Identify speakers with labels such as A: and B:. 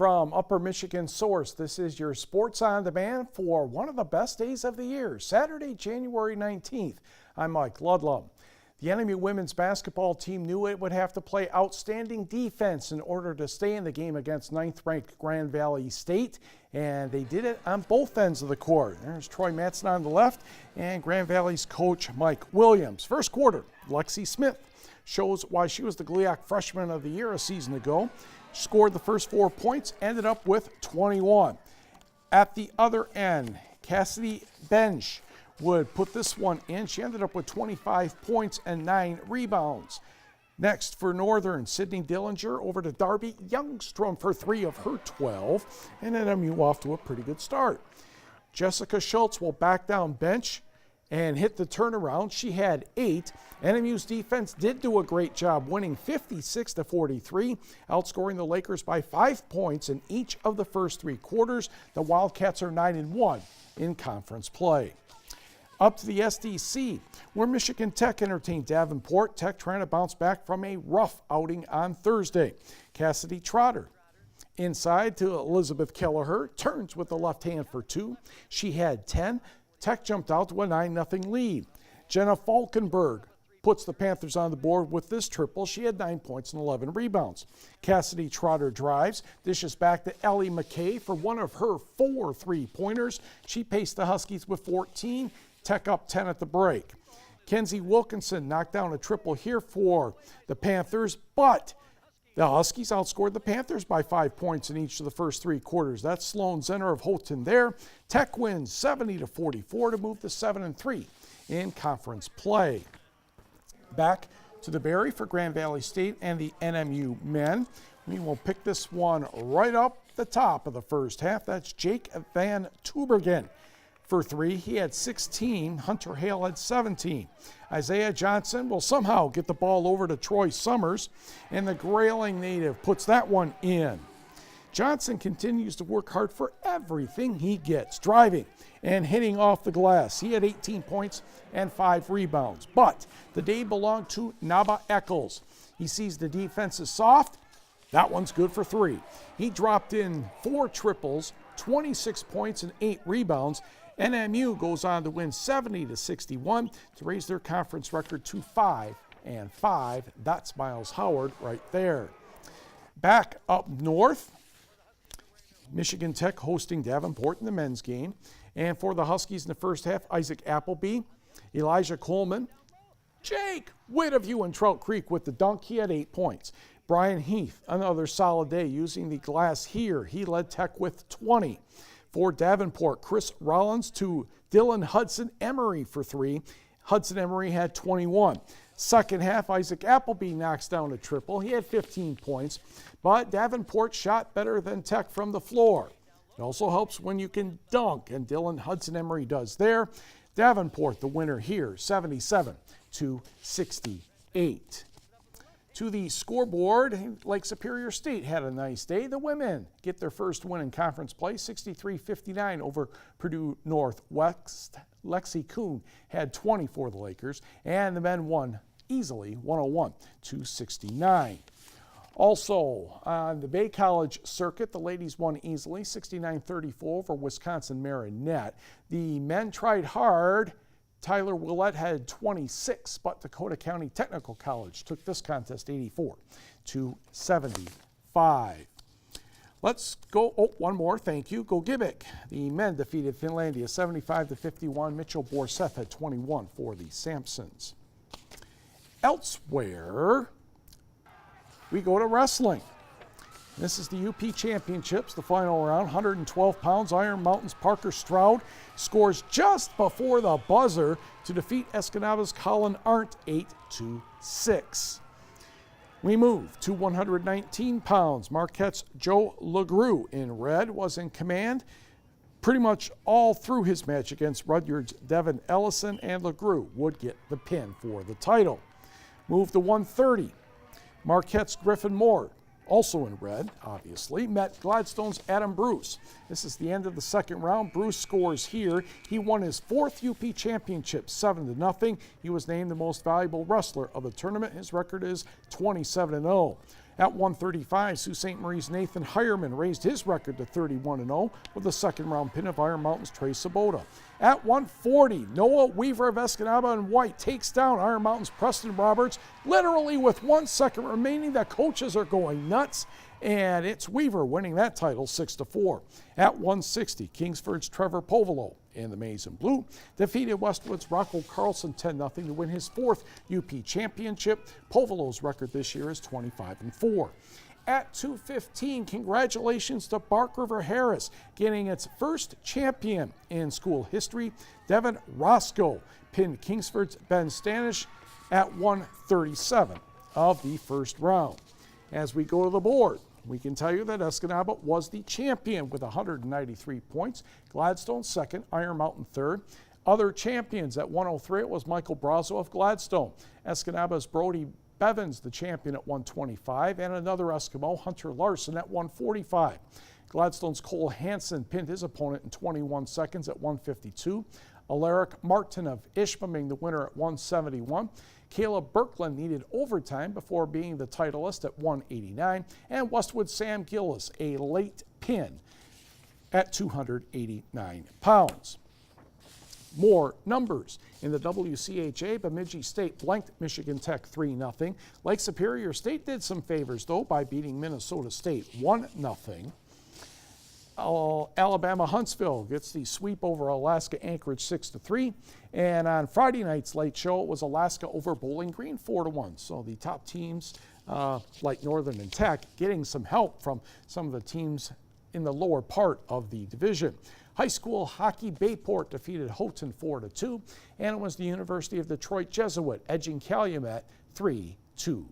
A: From Upper Michigan Source, this is your Sports on Demand for one of the best days of the year, Saturday, January 19th. I'm Mike Ludlum. The NMU women's basketball team knew it would have to play outstanding defense in order to stay in the game against 9th-ranked Grand Valley State, and they did it on both ends of the court. There's Troy Matson on the left and Grand Valley's coach Mike Williams. First quarter, Lexi Smith shows why she was the GLIAC Freshman of the Year a season ago. She scored the first 4 points, ended up with 21. At the other end, Cassidy Bench would put this one in. She ended up with 25 points and 9 rebounds. Next for Northern, Sydney Dillinger over to Darby Youngstrom for 3 of her 12, and NMU off to a pretty good start. Jessica Schultz will back down Bench and hit the turnaround. She had 8. NMU's defense did do a great job, winning 56-43, outscoring the Lakers by 5 points in each of the first 3 quarters. The Wildcats are 9-1 in conference play. Up to the SDC, where Michigan Tech entertained Davenport. Tech trying to bounce back from a rough outing on Thursday. Cassidy Trotter inside to Elizabeth Kelleher, turns with the left hand for 2. She had 10. Tech jumped out to a 9-0 lead. Jenna Falkenberg puts the Panthers on the board with this triple. She had 9 points and 11 rebounds. Cassidy Trotter drives, dishes back to Ellie McKay for one of her 4 3-pointers. She paced the Huskies with 14. Tech up 10 at the break. Kenzie Wilkinson knocked down a triple here for the Panthers, but the Huskies outscored the Panthers by 5 points in each of the first 3 quarters. That's Sloan Zenner of Houghton there. Tech wins 70-44 to move to 7-3 in conference play. Back to the Berry for Grand Valley State and the NMU men. We will pick this one right up the top of the first half. That's Jake Van Tubergen for 3. He had 16. Hunter Hale had 17. Isaiah Johnson will somehow get the ball over to Troy Summers, and the Grayling native puts that one in. Johnson continues to work hard for everything he gets, driving and hitting off the glass. He had 18 points and 5 rebounds, but the day belonged to Naba Eccles. He sees the defense is soft. That one's good for 3. He dropped in 4 triples, 26 points and 8 rebounds. NMU goes on to win 70-61 to raise their conference record to 5-5. That's Miles Howard right there. Back up north, Michigan Tech hosting Davenport in the men's game. And for the Huskies in the first half, Isaac Appleby, Elijah Coleman, Jake Whitterview in Trout Creek with the dunk. He had 8 points. Brian Heath, another solid day using the glass here. He led Tech with 20. For Davenport, Chris Rollins to Dylan Hudson Emery for 3. Hudson Emery had 21. Second half, Isaac Appleby knocks down a triple. He had 15 points, but Davenport shot better than Tech from the floor. It also helps when you can dunk, and Dylan Hudson Emery does there. Davenport, the winner here, 77-68. To the scoreboard, Lake Superior State had a nice day. The women get their first win in conference play, 63-59 over Purdue Northwest. Lexi Kuhn had 20 for the Lakers, and the men won easily, 101-69. Also, on the Bay College circuit, the ladies won easily, 69-34 over Wisconsin Marinette. The men tried hard. Tyler Willett had 26, but Dakota County Technical College took this contest 84-75. Let's go, one more, thank you. Go Gibbik. The men defeated Finlandia 75-51. Mitchell Borseth had 21 for the Sampsons. Elsewhere, we go to wrestling. This is the UP Championships, the final round, 112 pounds. Iron Mountain's Parker Stroud scores just before the buzzer to defeat Escanava's Colin Arndt 8-6. We move to 119 pounds. Marquette's Joe LeGroux in red was in command pretty much all through his match against Rudyard's Devin Ellison, and LeGroux would get the pin for the title. Move to 130. Marquette's Griffin Moore, also in red, obviously, met Gladstone's Adam Bruce. This is the end of the second round. Bruce scores here. He won his 4th UP championship, 7-0. He was named the most valuable wrestler of the tournament. His record is 27-0. At 135, Sault Ste. Marie's Nathan Hireman raised his record to 31-0 with a second-round pin of Iron Mountain's Trey Sabota. At 140, Noah Weaver of Escanaba in white takes down Iron Mountain's Preston Roberts, literally with 1 second remaining. The coaches are going nuts, and it's Weaver winning that title 6-4. At 160, Kingsford's Trevor Povolo in the maize and blue defeated Westwood's Rocco Carlson 10-0 to win his 4th UP championship. Povolo's record this year is 25-4. At 215, congratulations to Bark River Harris getting its first champion in school history. Devin Roscoe pinned Kingsford's Ben Stanish at 137 of the first round. As we go to the board, we can tell you that Escanaba was the champion with 193 points. Gladstone second, Iron Mountain third. Other champions at 103, it was Michael Brazo of Gladstone. Escanaba's Brody Bevins, the champion at 125, and another Eskimo, Hunter Larson, at 145. Gladstone's Cole Hansen pinned his opponent in 21 seconds at 152. Alaric Martin of Ishpeming, the winner at 171. Caleb Birkland needed overtime before being the titleist at 189. And Westwood Sam Gillis, a late pin at 289 pounds. More numbers. In the WCHA, Bemidji State blanked Michigan Tech 3-0. Lake Superior State did some favors, though, by beating Minnesota State 1-0. Alabama Huntsville gets the sweep over Alaska Anchorage 6-3. And on Friday night's late show, it was Alaska over Bowling Green 4-1. So the top teams like Northern and Tech getting some help from some of the teams in the lower part of the division. High school hockey, Bayport defeated Houghton 4-2, and it was the University of Detroit Jesuit edging Calumet 3-2.